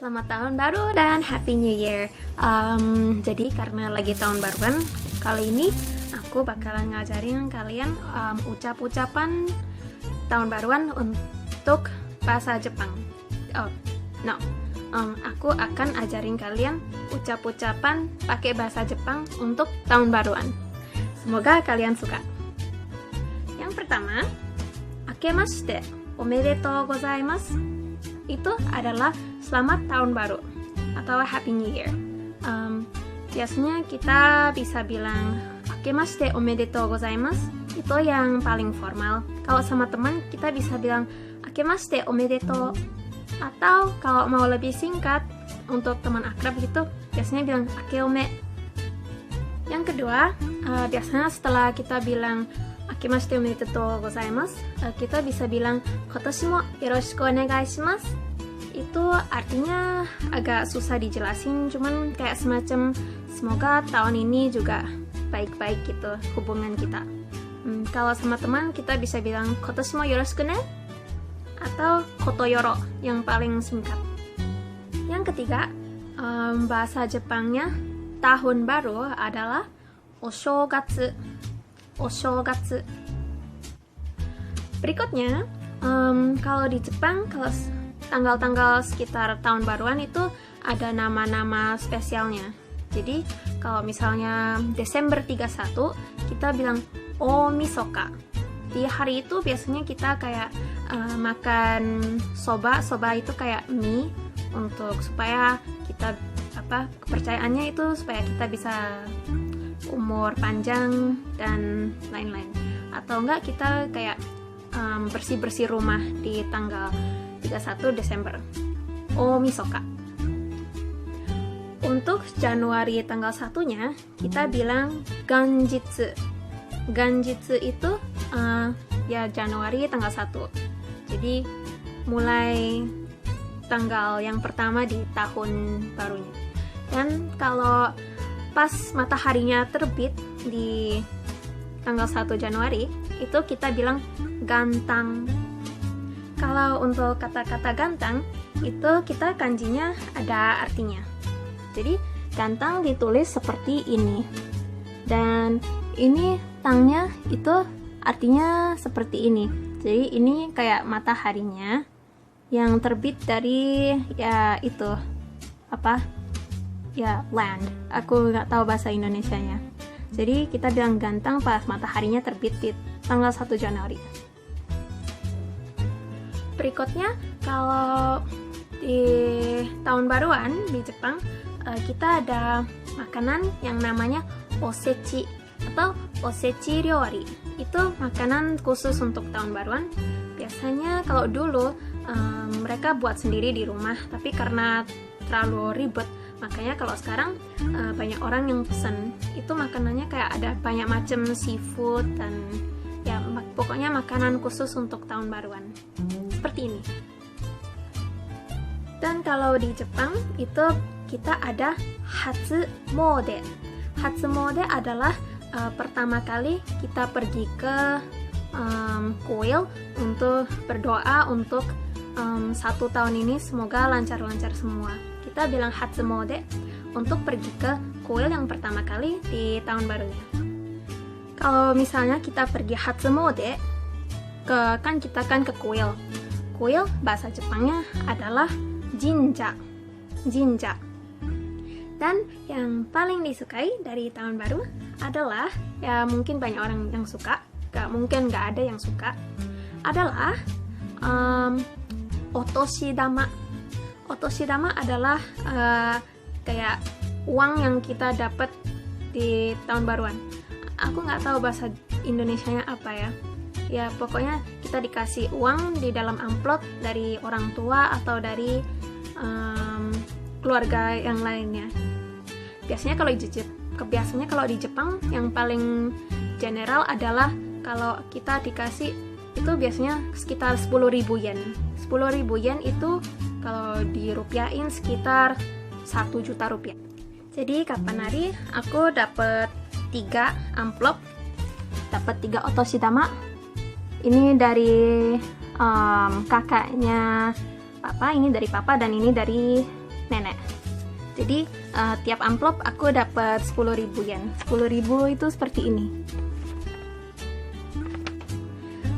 Selamat tahun baru dan Happy New Year. Jadi karena lagi tahun baruan, kali ini aku bakalan ngajarin kalian ucap-ucapan tahun baruan untuk bahasa Jepang. Aku akan ajarin kalian ucap-ucapan pakai bahasa Jepang untuk tahun baruan. Semoga kalian suka. Yang pertama, Akemashite omedetou gozaimasu. Itu adalah selamat tahun baru atau Happy New Year. Biasanya kita bisa bilang Akemashite omedetou gozaimasu. Itu yang paling formal. Kalau sama teman kita bisa bilang Akemashite omedetou. Atau kalau mau lebih singkat untuk teman akrab gitu, biasanya bilang Akeome. Yang kedua, biasanya setelah kita bilang Akemashite omedetou gozaimasu, kita bisa bilang Kotoshi mo yoroshiku onegai shimasu. Itu artinya agak susah dijelasin, cuman kayak semacam semoga tahun ini juga baik-baik gitu hubungan kita. Kalau sama teman kita bisa bilang Kotoshi mo yoroshiku ne atau kotoyoro yang paling singkat. Yang ketiga, bahasa Jepangnya tahun baru adalah oshogatsu. Oshogatsu. Berikutnya, kalau di Jepang, kalau tanggal-tanggal sekitar tahun baruan itu ada nama-nama spesialnya. Jadi, kalau misalnya Desember 31, kita bilang Omisoka. Di hari itu biasanya kita kayak makan soba. Soba itu kayak mie untuk supaya kita kepercayaannya itu supaya kita bisa umur panjang dan lain-lain. Atau enggak kita kayak bersih-bersih rumah di tanggal 31 Desember. Omisoka. Untuk Januari tanggal 1-nya kita bilang Ganjitsu. Ganjitsu itu ya Januari tanggal 1. Jadi mulai tanggal yang pertama di tahun barunya. Dan kalau pas mataharinya terbit di tanggal 1 Januari, itu kita bilang gantang. Kalau untuk kata-kata gantang, itu kita kanjinya ada artinya. Jadi gantang ditulis seperti ini. Dan ini tangnya itu artinya seperti ini. Jadi ini kayak mataharinya yang terbit dari ya itu land. Aku nggak tahu bahasa Indonesianya. Jadi kita bilang gantang pas mataharinya terbit di tanggal 1 Januari. Berikutnya, kalau di tahun baruan di Jepang, kita ada makanan yang namanya osechi atau osechi ryori. Itu makanan khusus untuk tahun baruan. Biasanya kalau dulu mereka buat sendiri di rumah, tapi karena terlalu ribet, makanya kalau sekarang banyak orang yang pesen. Itu makanannya kayak ada banyak macam seafood dan ya pokoknya makanan khusus untuk tahun baruan. Seperti ini. Dan kalau di Jepang itu kita ada Hatsumode. Hatsumode adalah pertama kali kita pergi ke kuil untuk berdoa untuk 1 tahun ini semoga lancar-lancar semua. Kita bilang Hatsumode untuk pergi ke kuil yang pertama kali di tahun barunya. Kalau misalnya kita pergi Hatsumode, kita kan ke kuil. Kuil bahasa Jepangnya adalah jinja. Jinja. Dan yang paling disukai dari tahun baru adalah, ya mungkin banyak orang yang suka, mungkin nggak ada yang suka, adalah otoshidama. Otoshidama adalah kayak uang yang kita dapat di tahun baruan. Aku nggak tahu bahasa Indonesianya apa ya. Ya pokoknya kita dikasih uang di dalam amplop dari orang tua atau dari keluarga yang lainnya. Biasanya kalau di Jepang yang paling general adalah kalau kita dikasih itu biasanya sekitar 10.000 yen. 10.000 yen itu kalau dirupiahin sekitar 1 juta rupiah. Jadi kapan hari aku dapat 3 amplop, dapat 3 otoshidama. Ini dari kakaknya papa, ini dari papa, dan ini dari nenek. Jadi tiap amplop aku dapat 10.000 yen. 10.000 itu seperti ini.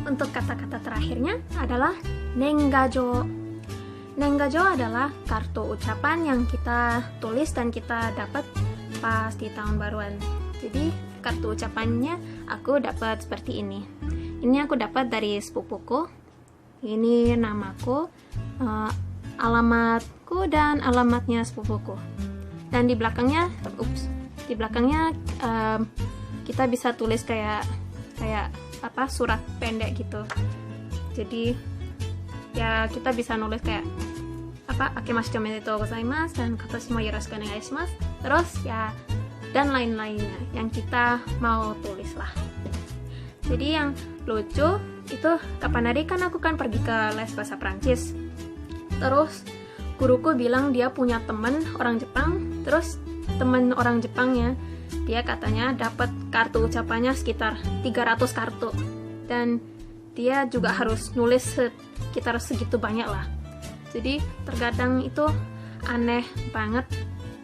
Untuk kata-kata terakhirnya adalah nengajo. Nengajo adalah kartu ucapan yang kita tulis dan kita dapat pas di tahun baruan. Jadi kartu ucapannya aku dapat seperti ini. Ini aku dapat dari sepupuku. Ini namaku, alamatku dan alamatnya sepupuku. Dan di belakangnya, kita bisa tulis kayak apa, surat pendek gitu. Jadi ya kita bisa nulis kayak apa, akemashite omedetou gozaimasu dan kotoshi mo yoroshiku onegai shimasu. Terus ya dan lain-lainnya yang kita mau tulis lah. Jadi yang lucu itu kapan hari kan aku kan pergi ke les bahasa Prancis. Terus guruku bilang dia punya temen orang Jepang. Terus temen orang Jepangnya dia katanya dapat kartu ucapannya sekitar 300 kartu. Dan dia juga harus nulis sekitar segitu banyak lah. Jadi terkadang itu aneh banget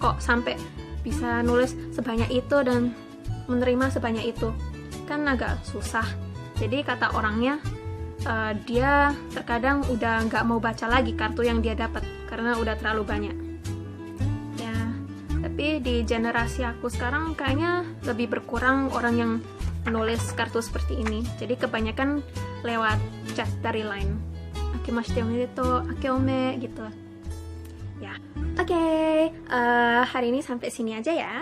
kok sampai bisa nulis sebanyak itu dan menerima sebanyak itu. Kan agak susah. Jadi kata orangnya dia terkadang udah nggak mau baca lagi kartu yang dia dapat karena udah terlalu banyak. Ya, tapi di generasi aku sekarang kayaknya lebih berkurang orang yang menulis kartu seperti ini. Jadi kebanyakan lewat chat dari line. Akemashite omedetou, akeome gitu. Ya, oke. Hari ini sampai sini aja ya.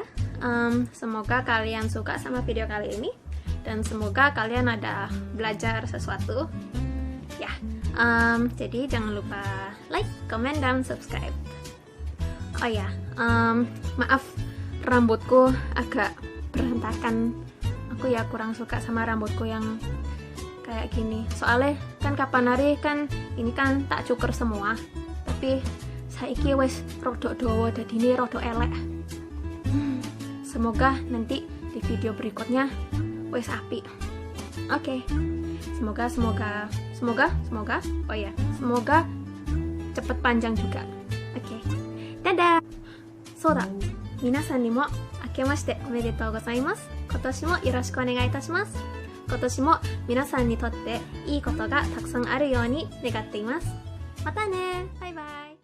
Semoga kalian suka sama video kali ini dan semoga kalian ada belajar sesuatu. Ya, jadi jangan lupa like, comment, dan subscribe. Oh ya, maaf rambutku agak berantakan. Aku ya kurang suka sama rambutku yang kayak gini. Soalnya kan kapan hari kan ini kan tak cukur semua. Tapi saiki wes rodok dawa dadi ini rodok elek. Semoga nanti di video berikutnya wes api. Oke. Semoga oh ya, semoga cepet panjang juga. Oke. Dadah. Soda. Minasan ni mo akemashite omedetou gozaimasu. Kotoshi mo yoroshiku onegai itashimasu. 今年も皆さんにとっていいことがたくさんあるように願っています。またね。バイバイ。